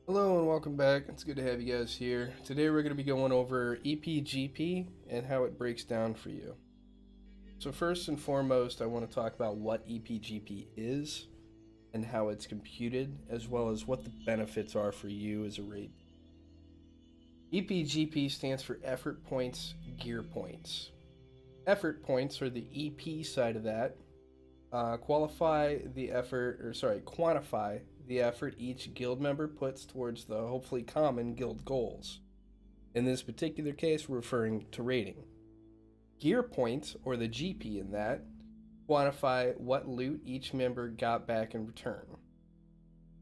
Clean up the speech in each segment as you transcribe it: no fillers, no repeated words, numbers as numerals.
Hello and welcome back. It's good to have you guys here. Today we're going to be going over EPGP and how it breaks down for you. So first and foremost, I want to talk about what EPGP is and how it's computed, as well as what the benefits are for you as a raid. EPGP stands for Effort Points, Gear Points. Effort points are the EP side of that. Quantify the effort each guild member puts towards the hopefully common guild goals. In this particular case, we're referring to rating. Gear points, or the GP in that, quantify what loot each member got back in return.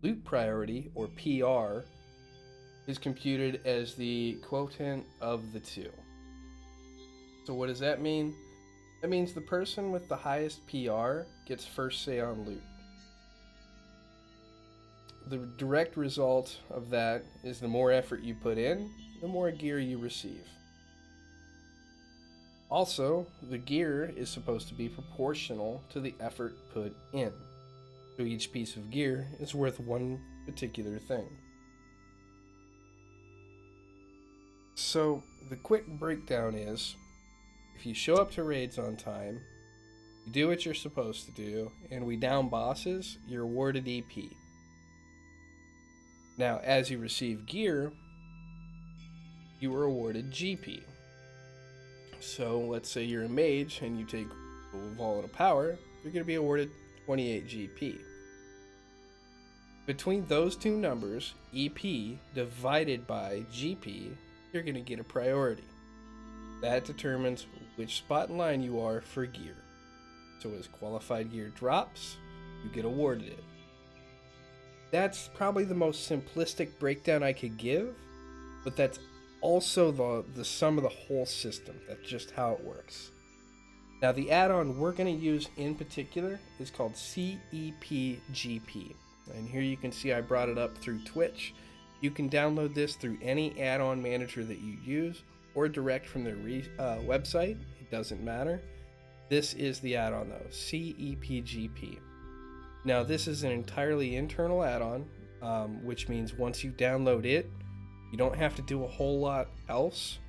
Loot priority, or PR, is computed as the quotient of the two. So what does that mean? That means the person with the highest PR gets first say on loot. The direct result of that is the more effort you put in, the more gear you receive. Also, the gear is supposed to be proportional to the effort put in. So each piece of gear is worth one particular thing. So the quick breakdown is, if you show up to raids on time, you do what you're supposed to do, and we down bosses, you're awarded EP. Now, as you receive gear, you are awarded GP. So, let's say you're a mage and you take volatile power, you're going to be awarded 28 GP. Between those two numbers, EP divided by GP, you're going to get a priority. That determines which spot in line you are for gear. So as qualified gear drops, you get awarded it. That's probably the most simplistic breakdown I could give, but that's also the sum of the whole system. That's just how it works. Now the add-on we're going to use in particular is called CEPGP. And here you can see I brought it up through Twitch. You can download this through any add-on manager that you use or direct from their website. It doesn't matter. This is the add-on though, CEPGP. Now this is an entirely internal add-on, which means once you download it, you don't have to do a whole lot else.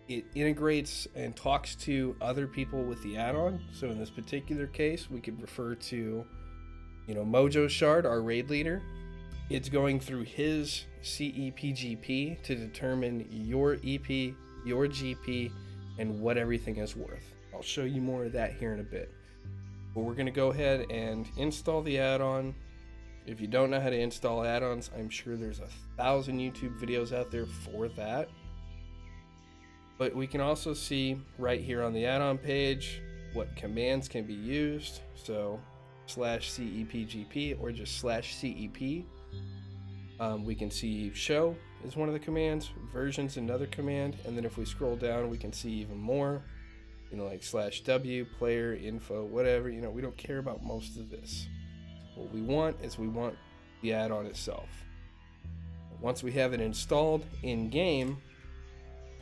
It integrates and talks to other people with the add-on. So in this particular case, we could refer to, Mojo Shard, our raid leader. It's going through his CEPGP to determine your EP, your GP, and what everything is worth. I'll show you more of that here in a bit. But we're going to go ahead and install the add-on. If you don't know how to install add-ons, I'm sure there's 1,000 YouTube videos out there for that. But we can also see right here on the add-on page what commands can be used. So /CEPGP or just /CEP. We can see show is one of the commands, versions another command, and then if we scroll down we can see even more, like /W, player, info, whatever. We don't care about most of this. What we want is the add-on itself. Once we have it installed in game,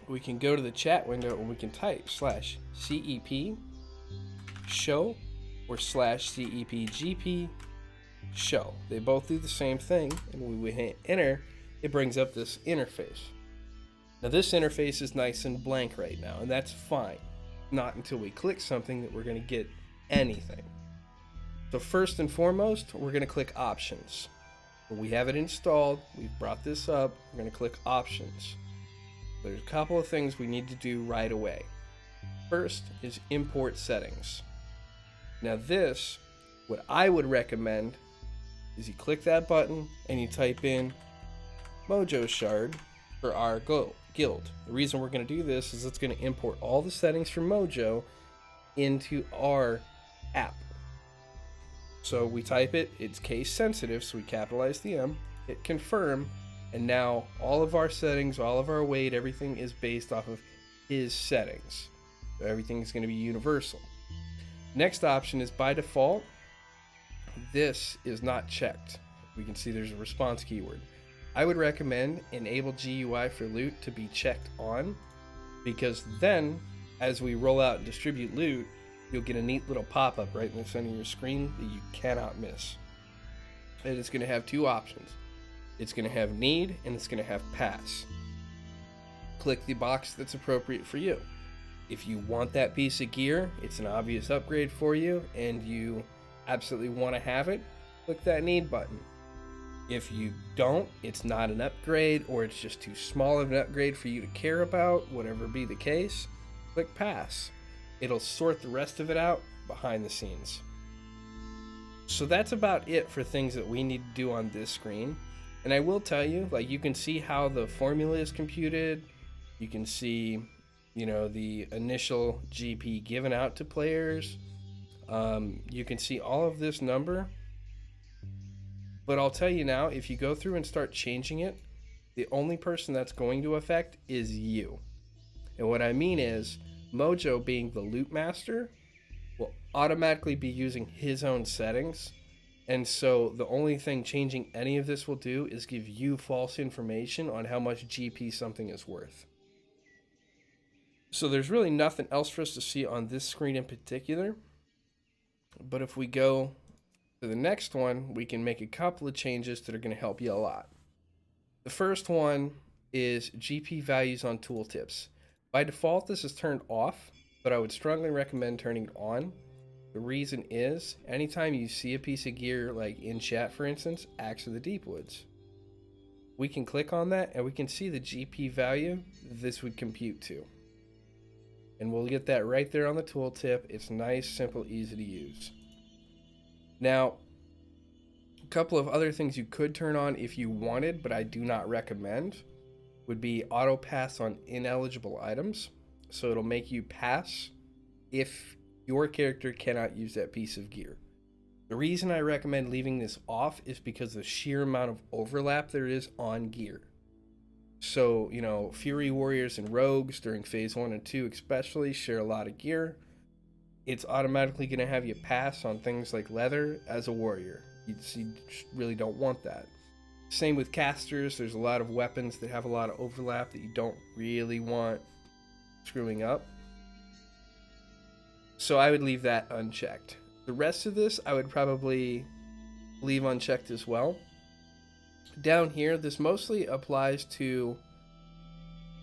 we can go to the chat window and we can type /CEP show or /CEPGP show. They both do the same thing, and when we hit enter, it brings up this interface. Now this interface is nice and blank right now, and that's fine. Not until we click something that we're going to get anything. So first and foremost, we're going to click options. When we have it installed, we've brought this up, we're going to click options. There's a couple of things we need to do right away. First is import settings. Now this, what I would recommend is you click that button and you type in Mojo Shard for our guild. The reason we're going to do this is it's going to import all the settings from Mojo into our app. So we type it, it's case sensitive, so we capitalize the M, hit confirm, and now all of our settings, all of our weight, everything is based off of his settings. So everything is going to be universal. Next option is by default. This is not checked. We can see there's a response keyword. I would recommend enable GUI for loot to be checked on, because then as we roll out and distribute loot, you'll get a neat little pop-up right in the center of your screen that you cannot miss. And it's going to have two options. It's going to have need and it's going to have pass. Click the box that's appropriate for you. If you want that piece of gear, it's an obvious upgrade for you, and you absolutely want to have it, click that need button. If you don't, it's not an upgrade, or it's just too small of an upgrade for you to care about, whatever be the case, click pass. It'll sort the rest of it out behind the scenes. So that's about it for things that we need to do on this screen. And I will tell you, like, you can see how the formula is computed. You can see, you know, the initial GP given out to players. You can see all of this number. But I'll tell you now, if you go through and start changing it, the only person that's going to affect is you. And what I mean is, Mojo, being the loot master, will automatically be using his own settings. And so the only thing changing any of this will do is give you false information on how much GP something is worth. So there's really nothing else for us to see on this screen in particular. But if we go to the next one, we can make a couple of changes that are going to help you a lot. The first one is GP values on tooltips. By default, this is turned off, but I would strongly recommend turning it on. The reason is, anytime you see a piece of gear, like in chat for instance, Axe of the Deepwoods, we can click on that and we can see the GP value this would compute to. And we'll get that right there on the tooltip. It's nice, simple, easy to use. Now, a couple of other things you could turn on if you wanted, but I do not recommend, would be auto pass on ineligible items. So it'll make you pass if your character cannot use that piece of gear. The reason I recommend leaving this off is because the sheer amount of overlap there is on gear. So, you know, Fury Warriors and Rogues during Phase 1 and 2 especially share a lot of gear. It's automatically going to have you pass on things like leather as a warrior. You really don't want that. Same with casters. There's a lot of weapons that have a lot of overlap that you don't really want screwing up. So I would leave that unchecked. The rest of this I would probably leave unchecked as well. Down here, this mostly applies to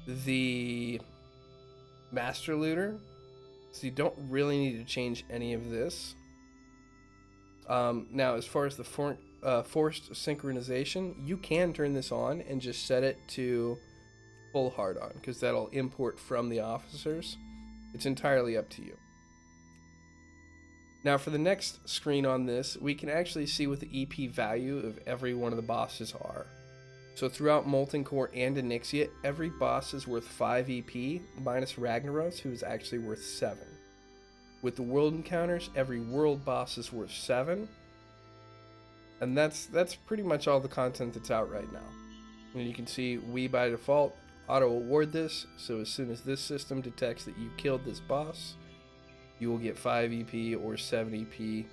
the Master Looter, so you don't really need to change any of this. Now, as far as the forced synchronization, you can turn this on and just set it to full hard on, because that'll import from the officers. It's entirely up to you. Now, for the next screen on this, we can actually see what the EP value of every one of the bosses are. So throughout Molten Core and Onyxia, every boss is worth 5 EP, minus Ragnaros, who is actually worth 7. With the world encounters, every world boss is worth 7. And that's pretty much all the content that's out right now. And you can see we, by default, auto-award this, so as soon as this system detects that you killed this boss, you will get 5 EP or 7 EP,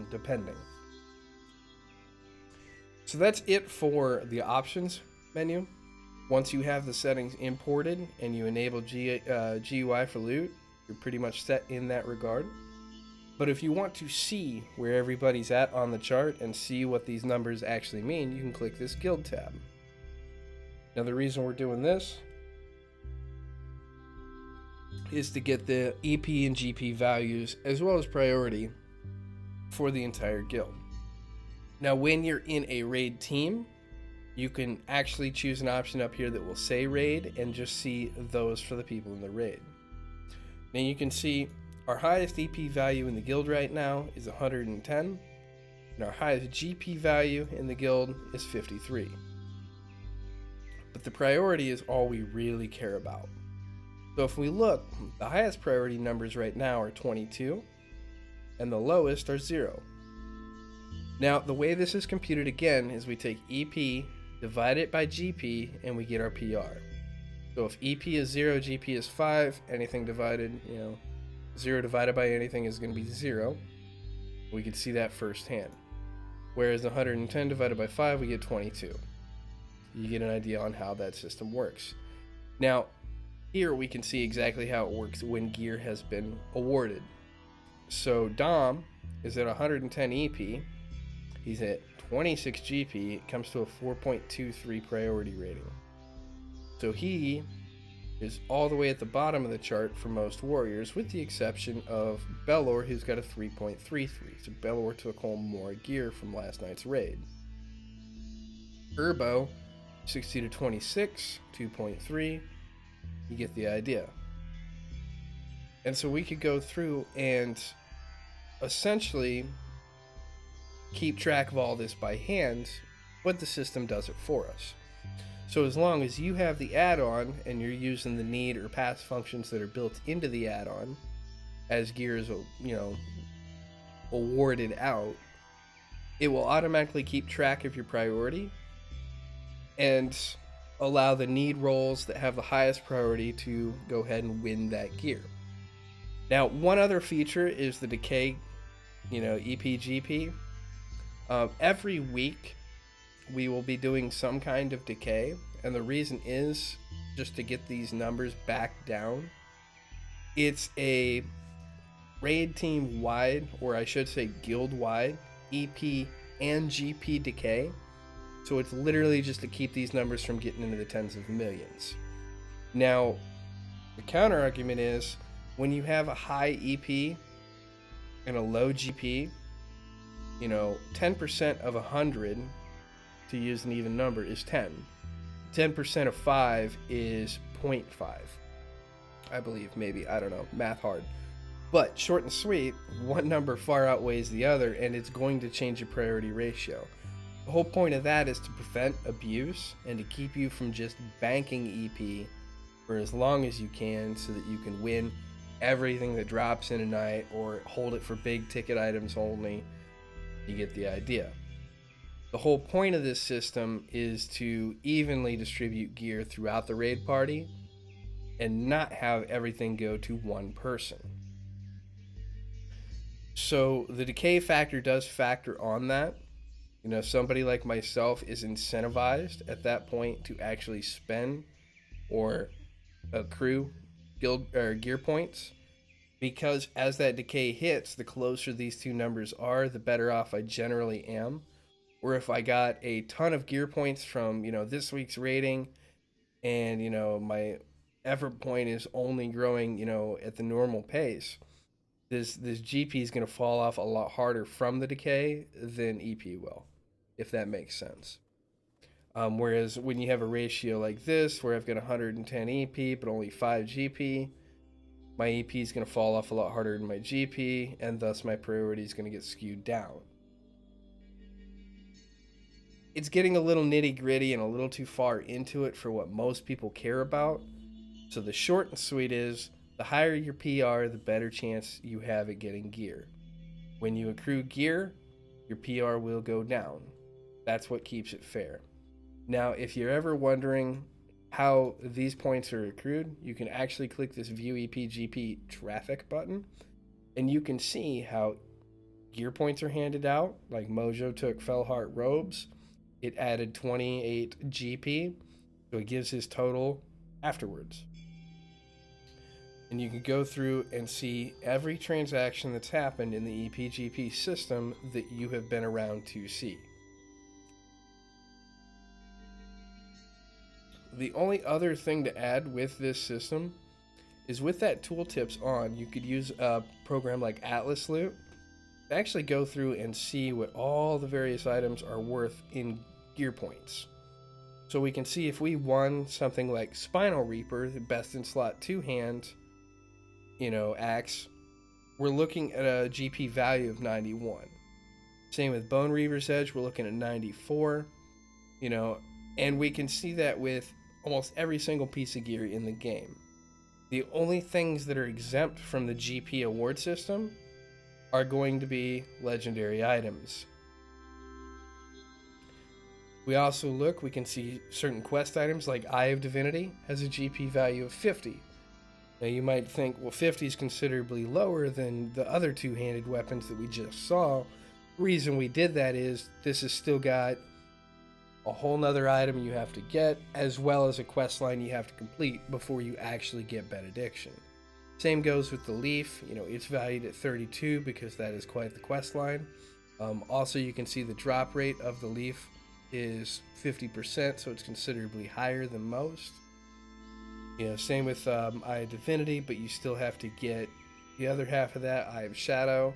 depending. So that's it for the options menu. Once you have the settings imported and you enable GUI for loot, you're pretty much set in that regard. But if you want to see where everybody's at on the chart and see what these numbers actually mean, you can click this guild tab. Now, the reason we're doing this is to get the EP and GP values as well as priority for the entire guild. Now, when you're in a raid team, you can actually choose an option up here that will say raid and just see those for the people in the raid. Now you can see our highest EP value in the guild right now is 110, and our highest GP value in the guild is 53. But the priority is all we really care about. So if we look, the highest priority numbers right now are 22, and the lowest are 0. Now, the way this is computed again is we take EP, divide it by GP, and we get our PR. So if EP is 0, GP is 5, anything divided, 0 divided by anything is going to be 0. We can see that firsthand. Whereas 110 divided by 5, we get 22. You get an idea on how that system works. Now, here we can see exactly how it works when gear has been awarded. So Dom is at 110 EP. He's at 26 GP, it comes to a 4.23 priority rating. So he is all the way at the bottom of the chart for most warriors, with the exception of Belor, who's got a 3.33. So Belor took home more gear from last night's raid. Urbo, 60 to 26, 2.3. You get the idea. And so we could go through and essentially keep track of all this by hand, but the system does it for us. So as long as you have the add-on and you're using the need or pass functions that are built into the add-on as gear is, awarded out, it will automatically keep track of your priority and allow the need rolls that have the highest priority to go ahead and win that gear. Now, one other feature is the Decay, EPGP. Every week, we will be doing some kind of decay, and the reason is just to get these numbers back down. It's a raid team wide, or I should say guild wide, EP and GP decay. So it's literally just to keep these numbers from getting into the tens of millions. Now, the counter argument is when you have a high EP and a low GP, 10% of 100, to use an even number, is 10. 10% of 5 is 0.5. I believe, maybe, I don't know, math hard. But short and sweet, one number far outweighs the other, and it's going to change your priority ratio. The whole point of that is to prevent abuse and to keep you from just banking EP for as long as you can so that you can win everything that drops in a night or hold it for big ticket items only. You get the idea. The whole point of this system is to evenly distribute gear throughout the raid party and not have everything go to one person. So the decay factor does factor on that. Somebody like myself is incentivized at that point to actually spend or accrue guild or gear points, because as that decay hits, the closer these two numbers are, the better off I generally am. Or if I got a ton of gear points from, this week's rating and, my effort point is only growing, at the normal pace, this GP is going to fall off a lot harder from the decay than EP will, if that makes sense. Whereas when you have a ratio like this, where I've got 110 EP but only 5 GP, my EP is going to fall off a lot harder than my GP, and thus my priority is going to get skewed down. It's getting a little nitty gritty and a little too far into it for what most people care about. So the short and sweet is, the higher your PR, the better chance you have at getting gear. When you accrue gear, your PR will go down. That's what keeps it fair. Now, if you're ever wondering how these points are accrued, you can actually click this View EPGP Traffic button, and you can see how gear points are handed out. Like Mojo took Fellheart Robes. It added 28 GP, so it gives his total afterwards. And you can go through and see every transaction that's happened in the EPGP system that you have been around to see. The only other thing to add with this system is with that tooltips on, you could use a program like Atlas Loot to actually go through and see what all the various items are worth in gear points. So we can see if we won something like Spinal Reaper, the best in slot 2-hand, axe, we're looking at a GP value of 91. Same with Bone Reaver's Edge, we're looking at 94, and we can see that with almost every single piece of gear in the game. The only things that are exempt from the GP award system are going to be legendary items. We also we can see certain quest items like Eye of Divinity has a GP value of 50. Now you might think, well, 50 is considerably lower than the other two-handed weapons that we just saw. The reason we did that is this has still got a whole nother item you have to get, as well as a quest line you have to complete before you actually get Benediction. Same goes with the Leaf. It's valued at 32 because that is quite the quest line. Also, you can see the drop rate of the leaf is 50%, so it's considerably higher than most. You know, same with Eye of Divinity, but you still have to get the other half of that, Eye of Shadow.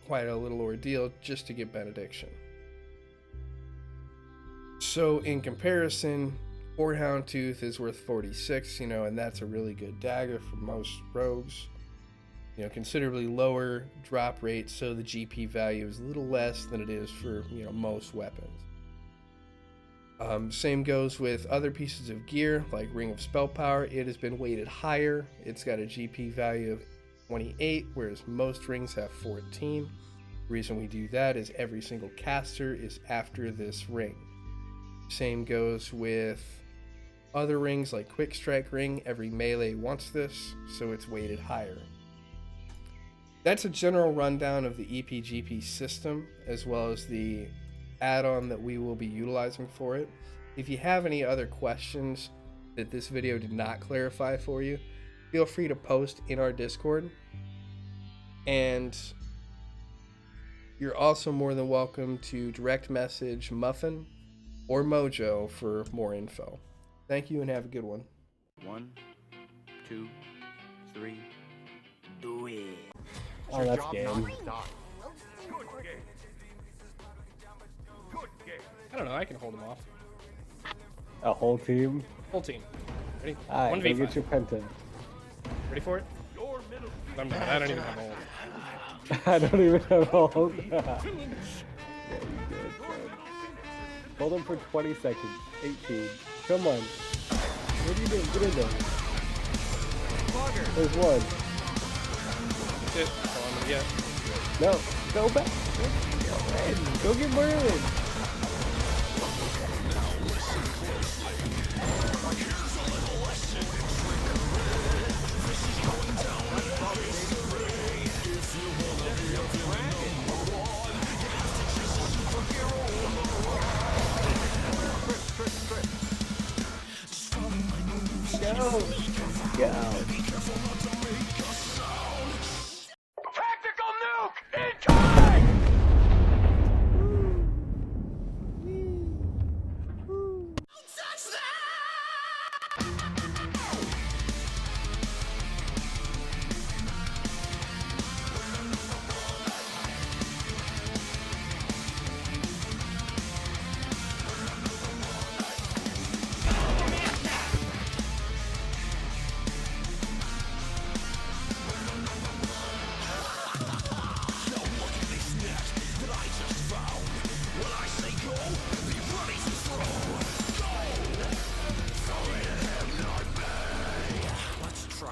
Quite a little ordeal just to get Benediction. So in comparison, Horde Houndtooth is worth 46, you know, and that's a really good dagger for most rogues. You know, considerably lower drop rate, so the GP value is a little less than it is for, you know, most weapons. Same goes with other pieces of gear, like Ring of Spell Power. It has been weighted higher. It's got a GP value of 28, whereas most rings have 14. The reason we do that is every single caster is after this ring. Same goes with other rings like Quick Strike Ring. Every melee wants this, so it's weighted higher. That's a general rundown of the EPGP system, as well as the add-on that we will be utilizing for it. If you have any other questions that this video did not clarify for you, feel free to post in our Discord. And you're also more than welcome to direct message Muffin or Mojo for more info. Thank you and have a good one. 1, 2, 3, do it. Oh, that's game. I don't know, I can hold him off. A whole team? Whole team. Ready? Alright, 1v5. go get your penton. Ready for it? I don't even have hold. I don't even have hold. Yeah, you did, son. Hold him for 20 seconds. 18. Come on. What are you doing? Get in there. There's one. That's it. That's all I'm gonna get. No. Go back. Go get Merlin. Go. Tactical nuke incoming!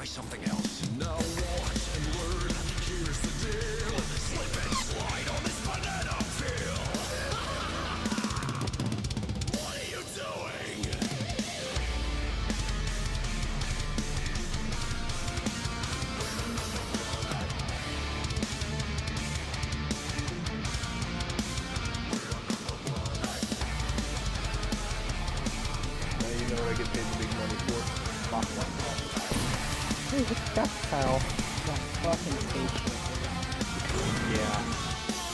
Something else. Now watch and learn. Here's the deal. Slip and slide on this banana peel. What are you doing? Now you know what I get paid the big money for. That's how. That fucking station. Yeah.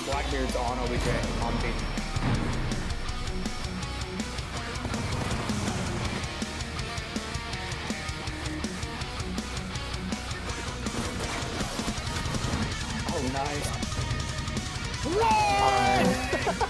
Blackbeard's on OBJ on B. Oh, nice. Run!